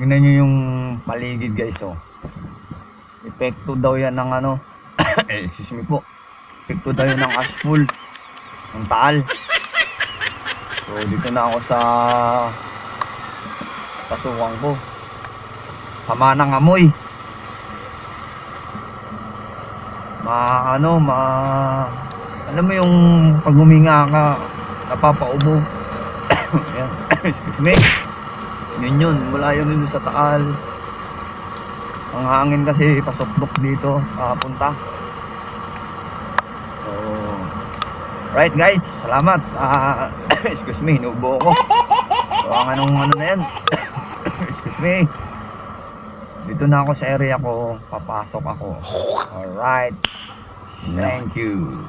Tingnan nyo yung paligid guys, oh. Epekto daw yan ng ano, excuse me po. Epekto daw yan ng ashful, ng taal. So dito na ako sa pasukan ko. Sama ng amoy. Alam mo yung pag huminga ka, napapaubo. Ayan, excuse me. Yun, mula yun sa taal. Ang hangin kasi pasok-dok dito, papunta. So, right guys, salamat. Excuse me, inubo ko. So, ang ano na yan. Excuse me. Dito na ako sa area ko, papasok ako. Alright. Thank you.